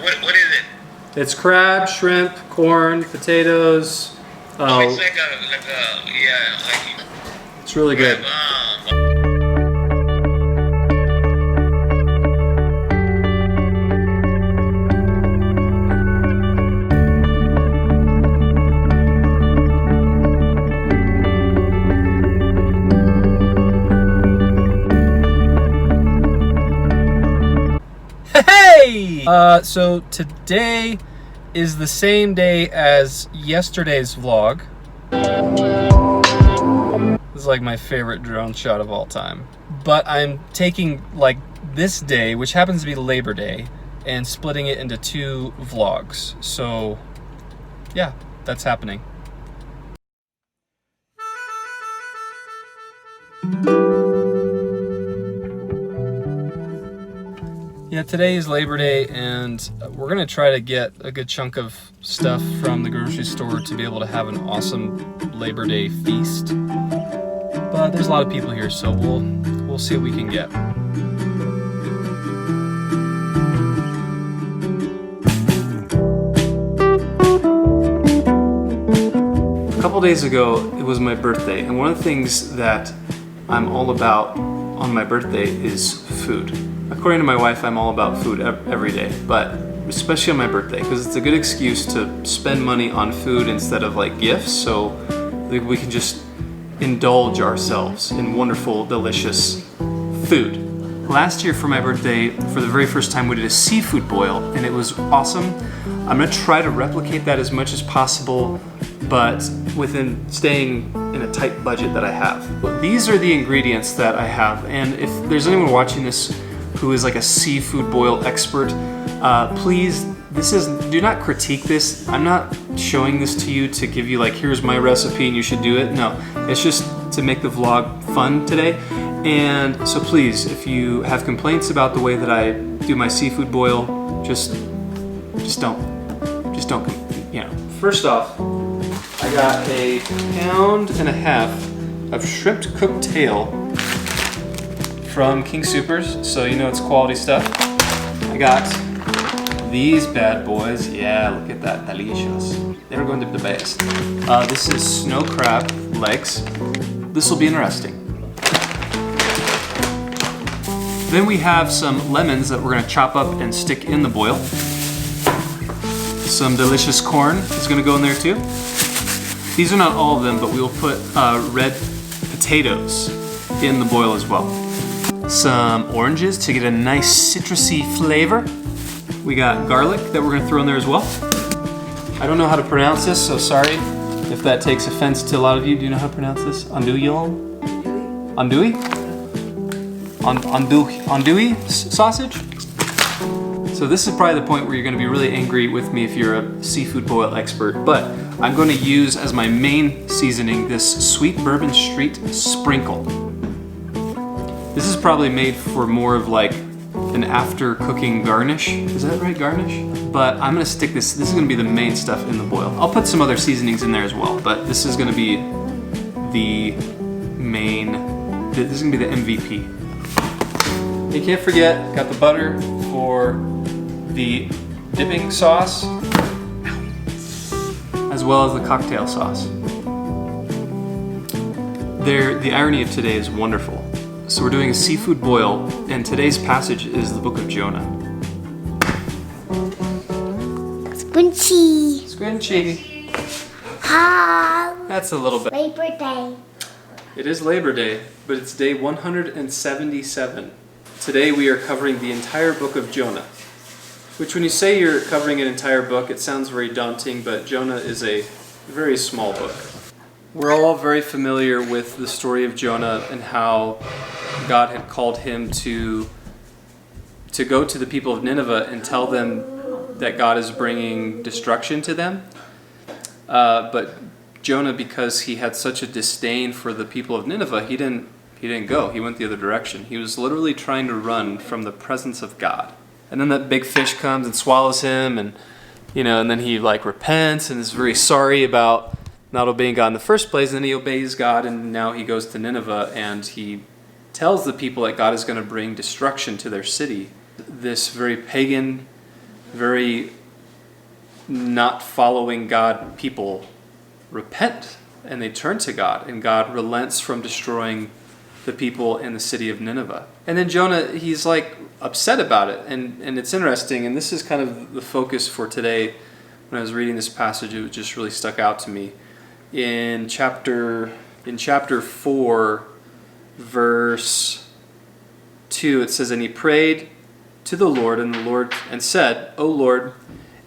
What is it? It's crab, shrimp, corn, potatoes. Oh, it's like a yeah, like It's really good. Hey! So today is the same day as yesterday's vlog. This is like my favorite drone shot of all time. But I'm taking like this day, which happens to be Labor Day, and splitting it into 2 vlogs. So yeah, that's happening. Yeah, today is Labor Day, and we're gonna try to get a good chunk of stuff from the grocery store to be able to have an awesome Labor Day feast. But there's a lot of people here, so we'll see what we can get. A couple days ago, it was my birthday, and one of the things that I'm all about on my birthday is food. According to my wife, I'm all about food every day, but especially on my birthday, because it's a good excuse to spend money on food instead of like gifts, so we can just indulge ourselves in wonderful, delicious food. Last year for my birthday, for the very first time, we did a seafood boil, and it was awesome. I'm gonna try to replicate that as much as possible, but within staying in a tight budget that I have. But these are the ingredients that I have, and if there's anyone watching this who is like a seafood boil expert, please, do not critique this. I'm not showing this to you to give you like, here's my recipe and you should do it. No, it's just to make the vlog fun today. And so please, if you have complaints about the way that I do my seafood boil, just don't, you know. First off, I got a 1.5 pounds of shrimp cooked tail from King Soopers, so you know it's quality stuff. I got these bad boys. Yeah, look at that, delicious. They're going to be the best. This is snow crab legs. This will be interesting. Then we have some lemons that we're gonna chop up and stick in the boil. Some delicious corn is gonna go in there too. These are not all of them, but we will put red potatoes in the boil as well. Some oranges to get a nice citrusy flavor. We got garlic that we're gonna throw in there as well. I don't know how to pronounce this, so sorry if that takes offense to a lot of you. Do you know how to pronounce this? Andouillon? Andouille? Andouille sausage? So this is probably the point where you're gonna be really angry with me if you're a seafood boil expert, but I'm gonna use as my main seasoning this sweet bourbon street sprinkle. This is probably made for more of like an after cooking garnish. Is that right, garnish? But I'm gonna stick this is gonna be the main stuff in the boil. I'll put some other seasonings in there as well, but this is gonna be the main, this is gonna be the MVP. You can't forget, got the butter for the dipping sauce, as well as the cocktail sauce. The irony of today is wonderful. So we're doing a seafood boil, and today's passage is the book of Jonah. Squinchy. Squinchy. Ah. That's a little bit. Labor Day. It is Labor Day, but it's day 177. Today we are covering the entire book of Jonah. Which when you say you're covering an entire book, it sounds very daunting, but Jonah is a very small book. We're all very familiar with the story of Jonah and how God had called him to go to the people of Nineveh and tell them that God is bringing destruction to them. But Jonah, because he had such a disdain for the people of Nineveh, he didn't go. He went the other direction. He was literally trying to run from the presence of God. And then that big fish comes and swallows him, and and then he like repents and is very sorry about not obeying God in the first place, and then he obeys God, and now he goes to Nineveh and he tells the people that God is going to bring destruction to their city. This very pagan very not following God people repent and they turn to God, and God relents from destroying the people in the city of Nineveh. And then Jonah, he's like upset about it, and it's interesting, and this is kind of the focus for today. When I was reading this passage, it just really stuck out to me. In chapter 4, verse 2, it says, "And he prayed to the Lord, and said, O Lord,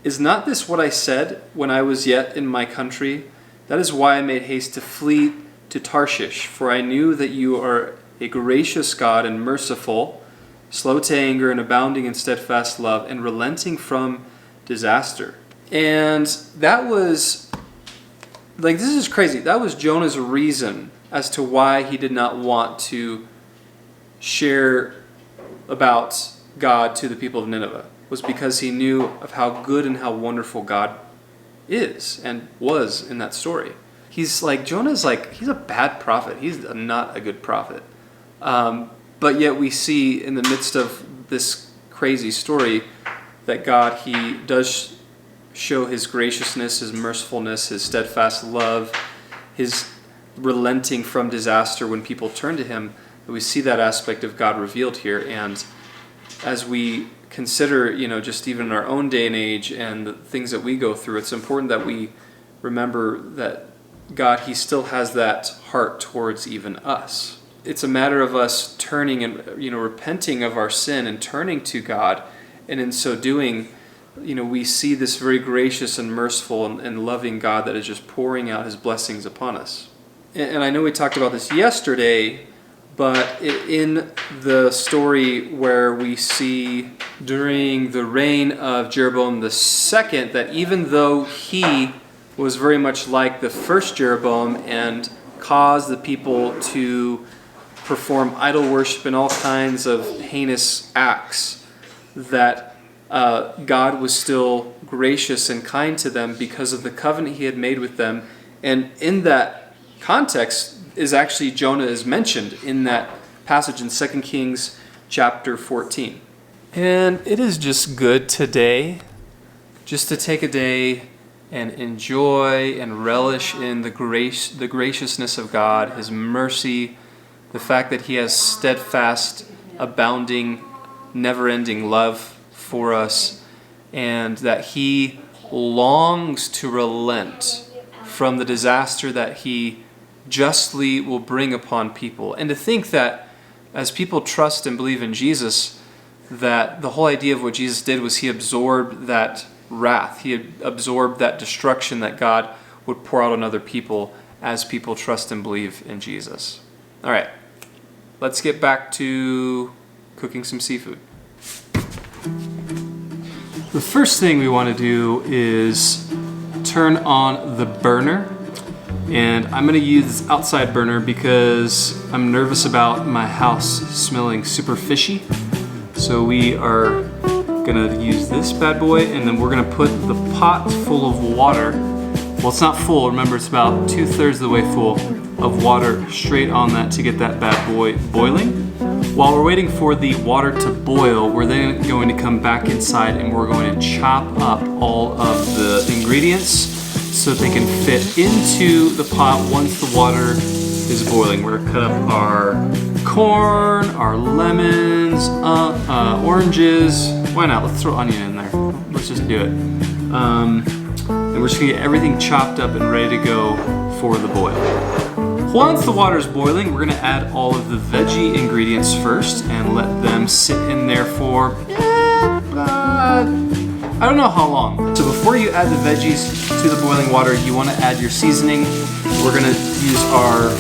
is not this what I said when I was yet in my country? That is why I made haste to flee to Tarshish, for I knew that you are a gracious God and merciful, slow to anger and abounding in steadfast love, and relenting from disaster." And that was, like, this is crazy. That was Jonah's reason as to why he did not want to share about God to the people of Nineveh, was because he knew of how good and how wonderful God is and was in that story. He's like, Jonah's like, he's a bad prophet. He's not a good prophet. But yet we see in the midst of this crazy story that God, he does show his graciousness, his mercifulness, his steadfast love, his relenting from disaster when people turn to him. We see that aspect of God revealed here. And as we consider, just even in our own day and age and the things that we go through, it's important that we remember that God, he still has that heart towards even us. It's a matter of us turning and, repenting of our sin and turning to God. And in so doing, we see this very gracious and merciful and loving God that is just pouring out his blessings upon us. And I know we talked about this yesterday, but in the story where we see during the reign of Jeroboam II that even though he was very much like the first Jeroboam and caused the people to perform idol worship and all kinds of heinous acts, that God was still gracious and kind to them because of the covenant he had made with them. And in that context is actually Jonah is mentioned in that passage in 2 Kings chapter 14. And it is just good today just to take a day and enjoy and relish in the graciousness of God, his mercy, the fact that he has steadfast, abounding, never-ending love for us, and that he longs to relent from the disaster that he justly will bring upon people. And to think that as people trust and believe in Jesus, that the whole idea of what Jesus did was he absorbed that wrath. He had absorbed that destruction that God would pour out on other people as people trust and believe in Jesus. All right, let's get back to cooking some seafood. The first thing we want to do is turn on the burner. And I'm going to use this outside burner because I'm nervous about my house smelling super fishy. So we are going to use this bad boy, and then we're going to put the pot full of water. Well, it's not full. Remember, it's about 2/3 of the way full of water straight on that to get that bad boy boiling. While we're waiting for the water to boil, we're then going to come back inside and we're going to chop up all of the ingredients so that they can fit into the pot once the water is boiling. We're going to cut up our corn, our lemons, oranges. Why not? Let's throw onion in there. Let's just do it. And we're just going to get everything chopped up and ready to go for the boil. Once the water is boiling, we're going to add all of the veggie ingredients first and let them sit in there for I don't know how long. So before you add the veggies to the boiling water, you want to add your seasoning. We're going to use our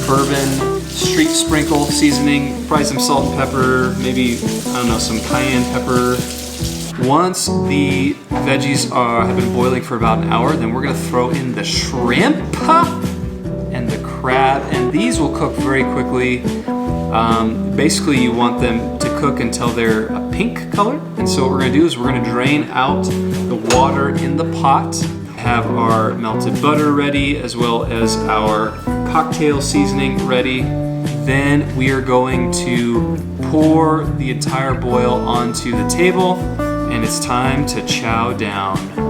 bourbon street sprinkle seasoning, probably some salt and pepper, maybe, some cayenne pepper. Once the veggies have been boiling for about an hour, then we're going to throw in the shrimp and the crab, and these will cook very quickly. Basically, you want them to cook until they're a pink color. And so what we're going to do is we're going to drain out the water in the pot, have our melted butter ready, as well as our cocktail seasoning ready. Then we are going to pour the entire boil onto the table, and it's time to chow down.